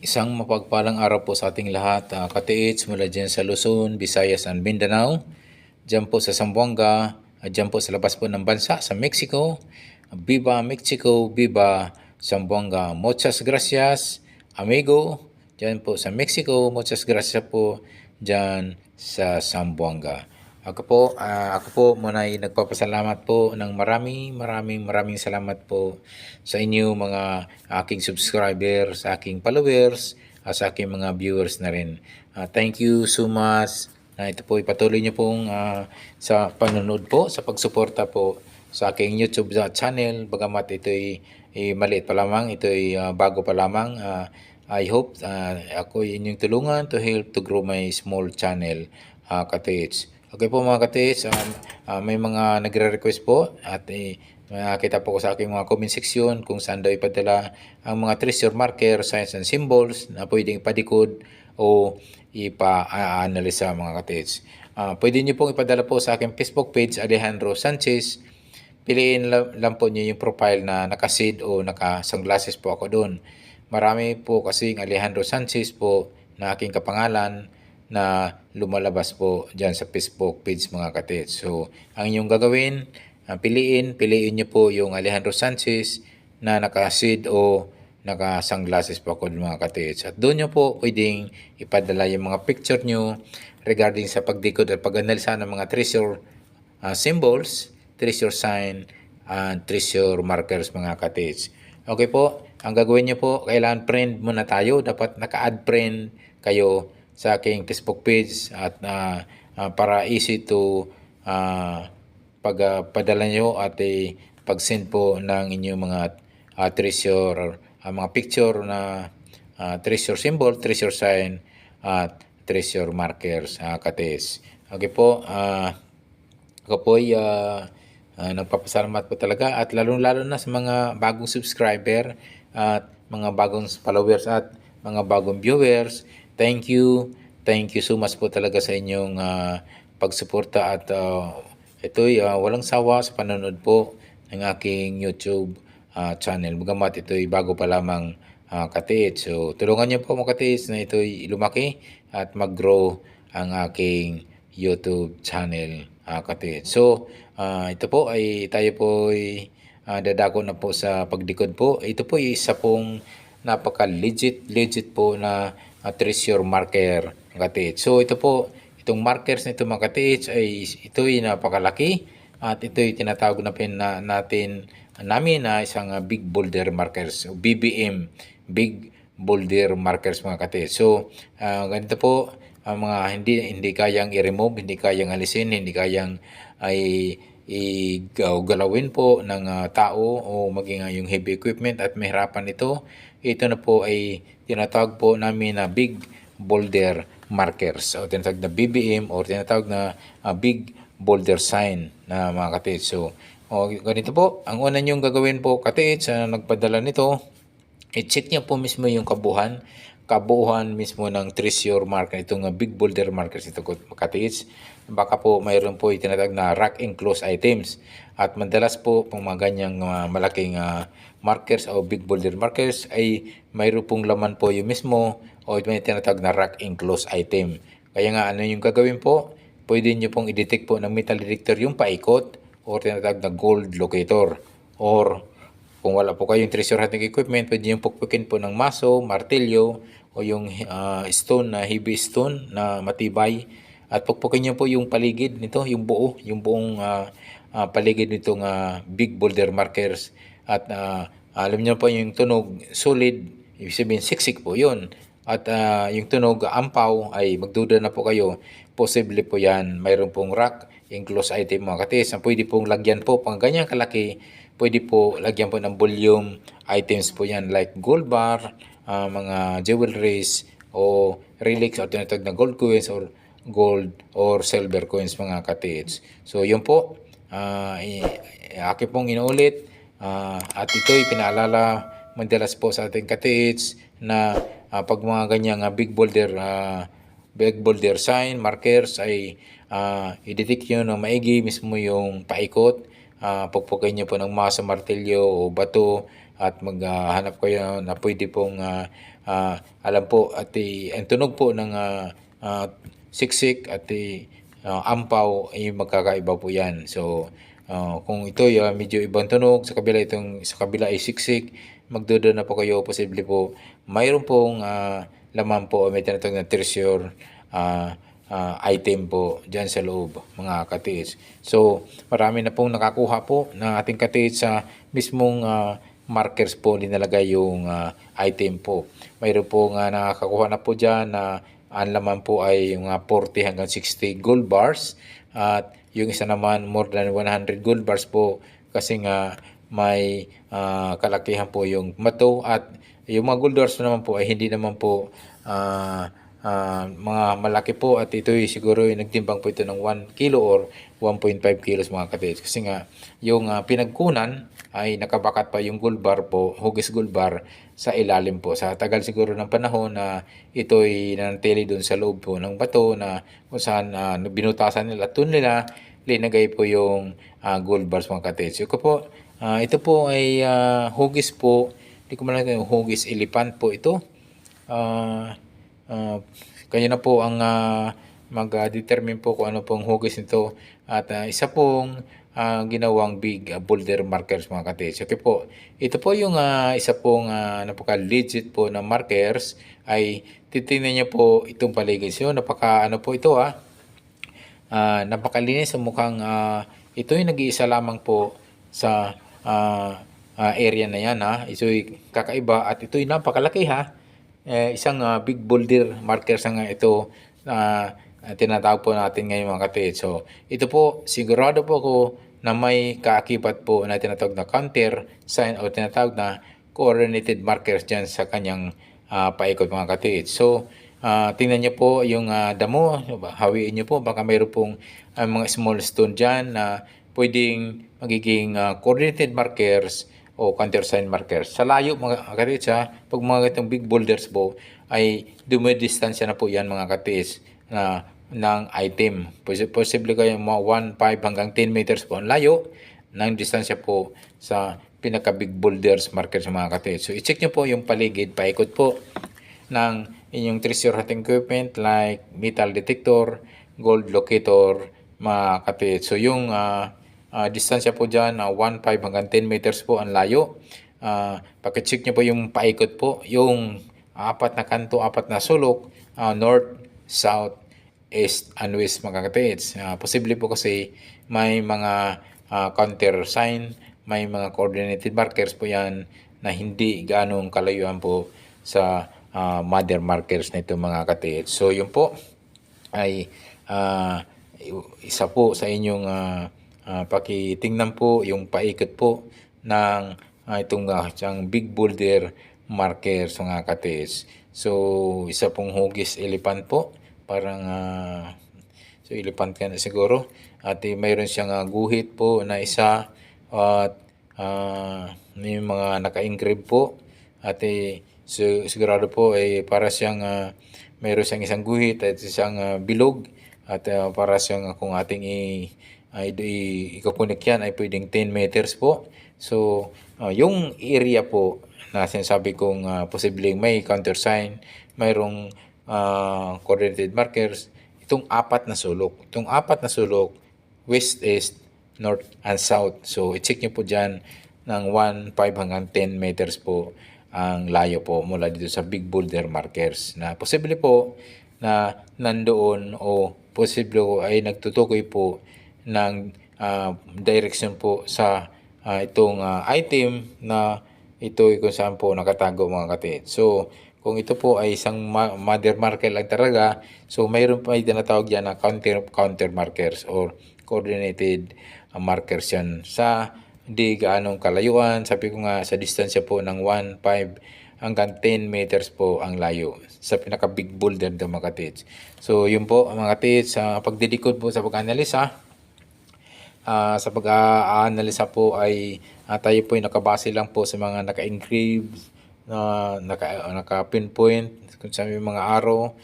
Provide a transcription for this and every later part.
Isang mapagpalang araw po sa ating lahat, katiits mula dyan sa Luzon, Visayas, and Mindanao. Dyan po sa Zamboanga, dyan po sa labas po ng bansa, sa Mexico. Viva Mexico, Viva Zamboanga. Muchas gracias, amigo. Dyan po sa Mexico, muchas gracias po dyan sa Zamboanga. Ako po muna ay nagpapasalamat po ng maraming salamat po sa inyo mga aking subscribers, sa aking followers, sa aking mga viewers na rin. Thank you so much. Ito po ipatuloy niyo pong sa panonood po, sa pagsuporta po sa aking YouTube channel. Bagamat ito'y maliit pa lamang, ito'y bago pa lamang. I hope ako inyong tulungan to help to grow my small channel, Katiits. Okay po mga katiits, may mga nagre-request po at nakita po ko sa aking mga comment section kung saan daw ipadala ang mga treasure marker, signs and symbols na pwedeng ipadikod o ipa-analisa mga katiits. Pwede nyo pong ipadala po sa aking Facebook page, Alejandro Sanchez. Piliin lang po nyo yung profile na naka-shade o naka-sunglasses po ako doon. Marami po kasing Alejandro Sanchez po na aking kapangalan na lumalabas po dyan sa Facebook page mga katiits. So, ang inyong gagawin, piliin nyo po yung Alejandro Sanchez na naka-shade o naka-sunglasses po ako mga katiits. At doon nyo po pwedeng ipadala yung mga picture nyo regarding sa pagdikod at pag-analisa ng mga treasure symbols, treasure sign, and treasure markers mga katiits. Okay po, ang gagawin nyo po, kailangan friend muna tayo. Dapat naka-add friend kayo sa aking Facebook page at para easy to pagpadala nyo at pag-send po ng inyong mga treasure, mga picture na treasure symbol, treasure sign at treasure markers, kates. Okay po, ako po ay nagpapasalamat po talaga at lalong-lalo na sa mga bagong subscriber at mga bagong followers at mga bagong viewers. Thank you. Thank you so much po talaga sa inyong pagsuporta at ito'y walang sawa sa panonood po ng aking YouTube channel. Bagamat ito'y bago pa lamang katiits. So tulungan niyo po mga katiits na ito'y lumaki at mag-grow ang aking YouTube channel, katiits. So ito po ay tayo po ay dadako na po sa pagdikod po. Ito po ay isa pong napaka-legit po na treasure marker katiits. So ito po, itong markers nito mga katiits ay ito'y napakalaki at ito'y tinatawag na namin na isang big boulder markers o BBM, big boulder markers mga katiits. So ganito po ang mga hindi kayang i-remove, hindi kayang alisin, hindi kayang galawin po ng tao o maging yung heavy equipment at mahirapan ito. Ito na po ay tinatawag po namin na big boulder markers o tinatawag na BBM o tinatawag na big boulder sign na mga katiits. So, ganito po, ang una nyong gagawin po katiits sa nagpadala nito, i-check niya po mismo yung kabuuan mismo ng treasure marker, itong big boulder markers ito katiits. Baka po mayroon po itinatawag na rack enclosed items at madalas po pang mga ganyang malaking markers o big boulder markers ay mayroon pong laman po yung mismo o may tinatawag na rack enclosed item. Kaya nga ano yung gagawin po? Pwede nyo pong i-detect po ng metal detector yung paikot o tinatawag na gold locator. Or kung wala po kayong treasure hunting equipment, pwede nyo pukpukin po ng maso, martilyo o yung stone na heavy stone na matibay. At pukpukin nyo po yung paligid nito, yung buong paligid nitong big boulder markers. At alam nyo po yung tunog solid, ibig sabihin siksik po yun. At yung tunog ampaw ay magduda na po kayo. Posible po yan, mayroon pong rack, enclosed item mga katis. Pwede pong lagyan po, pang ganyan kalaki, pwede po lagyan po ng volume items po yan like gold bar, mga jewelries o relics o tinatawag na gold coins or gold or silver coins mga katiits. So yun po, akin pong inuulit at ito'y pinaalala madalas po sa ating katiits na pag mga ganyang big boulder sign, markers ay i-detect nyo ng maigi mismo yung paikot. Pagpugay nyo po ng masa, martilyo o bato at maghanap kayo na pwede pong alam po at ang tunog po ng siksik at ampaw ay magkakaiba po yan. So kung ito medyo ibang tunog, sa kabila ay siksik, magduda na po kayo, posible po mayroon pong laman po o may tinatawag na treasure item po dyan sa loob, mga katiits. So marami na pong nakakuha po ng ating katiits sa mismong markers po linalagay yung item po. Mayroon po nakakakuha na po dyan na ang laman po ay yung 40 hanggang 60 gold bars at yung isa naman more than 100 gold bars po kasi nga may kalakihan po yung mato at yung mga gold bars naman po ay hindi naman po mga malaki po at ito siguro nagtimbang po ito ng 1 kilo or 1.5 kilos mga katiits kasi nga yung pinagkunan ay nakabakat pa yung gold bar po, hugis gold bar sa ilalim po. Sa tagal siguro ng panahon na ito ay nanatili doon sa loob po ng bato na kung saan binutasan nila at doon nila linagay po yung gold bars mga katiits. Ito po ay hugis po, hindi ko malaki yung hugis elephant po ito. Kanya na po ang mag-determine po kung ano pong hugis nito at isa pong ginawang big boulder markers mga katiits. Okay po. Ito po yung isa pong napaka-legit po na markers ay titingnan niyo po itong paligid. So napaka po ito napakalinis sa mukhang ito yung nag-iisa lamang po sa area na yan Ito yung kakaiba at ito yung napakalaki isang big boulder markers nga ito tinatawag po natin ngayon mga katiits. So, ito po, sigurado po ako na may kaakibat po na tinatawag na counter sign o tinatawag na coordinated markers dyan sa kanyang paikot mga katiits. So, tingnan nyo po yung damo, hawiin nyo po, baka mayroon pong mga small stone dyan na pwedeng magiging coordinated markers o countersign markers. Sa layo mga katiits pag mga itong big boulders po ay dumidistansya na po yan mga katiits ng item. Posible kayo mga 1, 5 hanggang 10 meters po ang layo ng distansya po sa pinaka big boulders markers mga katiits. So i-check nyo po yung paligid, paikot po ng inyong treasure hunting equipment like metal detector, gold locator mga katiits. So yung distansya po dyan 1, 5 hanggang 10 meters po ang layo. Pakicheck nyo po yung paikot po, yung apat na kanto, apat na sulok, north, south, east, and west mga katiits. Posible po kasi may mga counter sign, may mga coordinated markers po yan na hindi ganong kalayuan po sa mother markers na ito mga katiits. So yun po ay isa po sa inyong pakitingnan po yung paikot po ng itong big boulder markers mga katiits. So isa pong hugis elephant po, parang so elephant ka na siguro at mayroon siyang guhit po na isa at may mga naka-engrave po at sigurado po ay para siyang mayroon siyang isang guhit at isang bilog at para siyang kung ating ikakunik yan ay pwedeng 10 meters po. So yung area po na sinasabi kong posibleng may countersign, mayroong coordinated markers, itong apat na sulok. Itong apat na sulok, west, east, north, and south. So, i-check nyo po dyan ng 1, 5 hanggang 10 meters po ang layo po mula dito sa big boulder markers. Na posible po na nandoon o posible po ay nagtutukoy po ng direction po sa itong item na ito kung saan po nakatago mga katiits. So, kung ito po ay isang mother marker lang talaga, so mayroon pa tinatawag dyan na counter markers or coordinated markers yan sa di gaanong kalayuan. Sabi ko nga sa distansya po ng 1, 5 hanggang 10 meters po ang layo sa pinaka big boulder ng mga katiits. So, yun po mga katiits, pagdidikod po sa pag-analisa, sa pag-aanalisa po ay tayo po ay nakabase lang po sa mga naka-engrave, naka-pinpoint, kung saan may mga araw,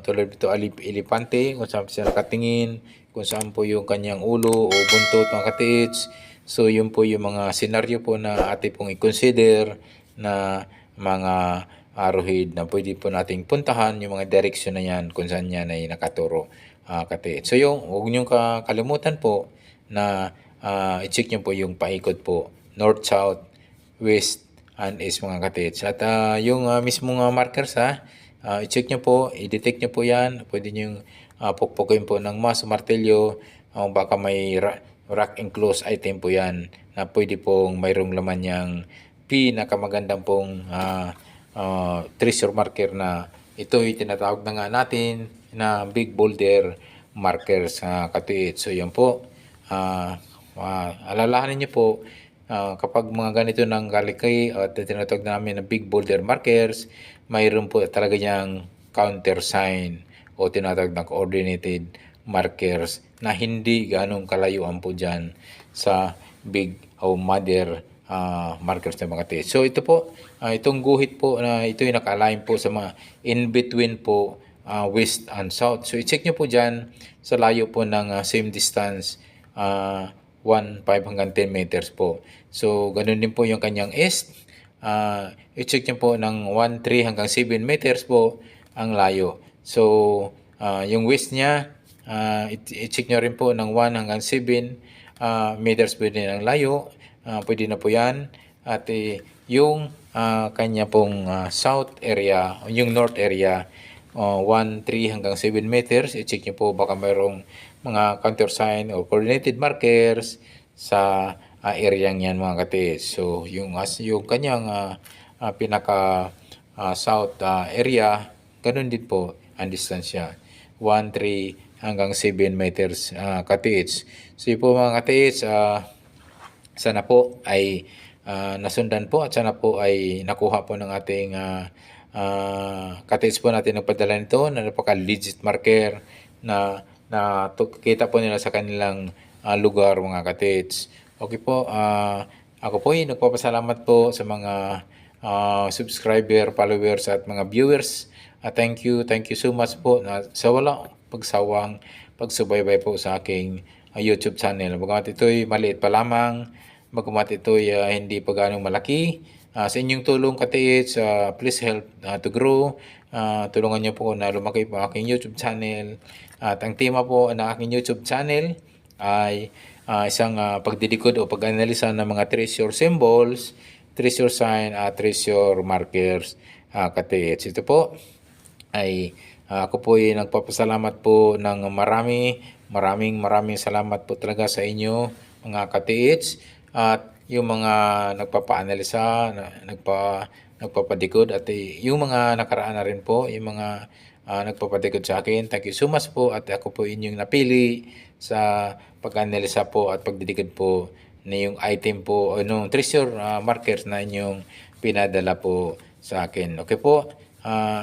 tulad dito elepante, kung saan siya nakatingin, kung saan po yung kanyang ulo o buntot mga katiits. So yun po yung mga senaryo po na atin pong i-consider na mga arrowhead na pwede po nating puntahan yung mga direksyon na yan kung saan yan ay nakaturo, katiits. So huwag niyong kakalimutan po na i-check niyo po yung paikot po, north, south, west, and east mga katiits. At yung mismong markers i-check niyo po, i-detect niyo po yan. Pwede niyo pukpukin po ng mas martilyo, baka may rock enclosed item po yan na pwede pong mayroong laman niyang pinakamagandang pong treasure marker na ito ay tinatawag na nga natin na big boulder markers, katiits. So yan po, alalahanin niyo po kapag mga ganito ng kalaki at tinatawag namin na big boulder markers, mayroon po talaga niyang counter sign o tinatawag na coordinated markers na hindi ganong kalayuan po dyan sa big o mother markers ng mga katiits. So ito po, itong guhit po na ito yung naka-align po sa mga in between po west and south. So i-check nyo po dyan sa layo po ng same distance 1, 5 hanggang 10 meters po. So ganun din po yung kanyang east. I-check nyo po ng 1, 3 hanggang 7 meters po ang layo. So yung west niya, i-check nyo rin po ng 1 hanggang 7 meters pwede ang layo. Pwede na po yan. At yung kanya pong south area, yung north area, 1, 3 hanggang 7 meters. I-check nyo po baka mayroong mga countersign or coordinated markers sa area yan mga katiits. So yung kanyang pinaka south area, ganun din po ang distansya. 1, 3 hanggang 7 meters, katiits. So yun po mga katiits, sana po ay nasundan po at sana po ay nakuha po ng ating katiits po natin nagpadala nito na napaka-legit marker na kita po nila sa kanilang lugar mga katiits. Okay po, ako po ay nagpapasalamat po sa mga subscriber, followers at mga viewers. Thank you so much po na sa walang pagsawang pagsubaybay po sa aking YouTube channel. Bagamat ito'y maliit pa lamang, bagamat ito'y hindi pa ganong malaki, sa inyong tulong katiits, please help to grow. Tulungan niyo po na lumaki po aking YouTube channel. At ang tema po ng aking YouTube channel ay isang pagdidikod o pag-analisa ng mga treasure symbols, treasure sign, treasure markers, katiits. Ito po ay ako po ay nagpapasalamat po ng maraming salamat po talaga sa inyo mga katiits at yung mga nagpapa-analisa, nagpapadikod at yung mga nakaraan na rin po, yung mga nagpapadikod sa akin. Thank you so much po at ako po inyong napili sa pag-analisa po at pagdidikod po na yung item po o yung treasure markers na inyong pinadala po sa akin. Okay po,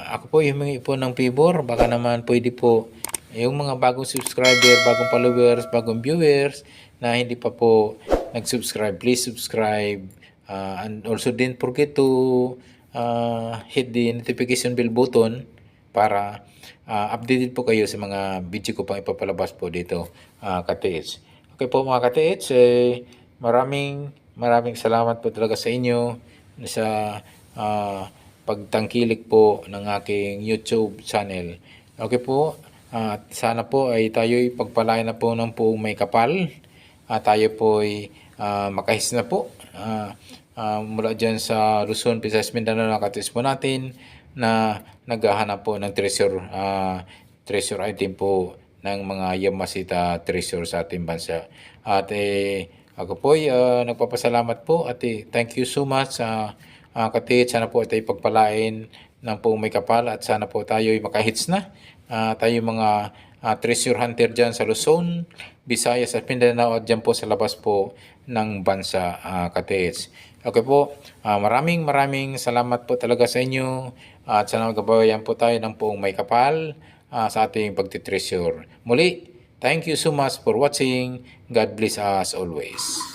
ako po humingi po ng favor, baka naman pwede po yung mga bagong subscriber, bagong followers, bagong viewers na hindi pa po nag-subscribe, please subscribe. And also don't forget to hit the notification bell button para updated po kayo sa mga video ko pang ipapalabas po dito, katiits. Okay po mga katiits, maraming salamat po talaga sa inyo sa pagtangkilik po ng aking YouTube channel. Okay po, sana po ay tayo'y pagpalain na po ng poong may kapal. Tayo po ay makahis na po mula dyan sa Luzon, Visayas, Mindanao na katiits po natin na naghahanap po ng treasure item po ng mga Yamashita treasure sa ating bansa. At ako po ay nagpapasalamat po at thank you so much katiits. Sana po tayo pagpalain ng po may kapal at sana po tayo ay makahits na. Tayo mga treasure hunter dyan sa Luzon, Visayas at Mindanao at dyan po sa labas po ng bansa, katiits. Okay po, maraming salamat po talaga sa inyo at sana magabayan po tayo ng poong may kapal sa ating pagtitreasure. Muli, thank you so much for watching. God bless us always.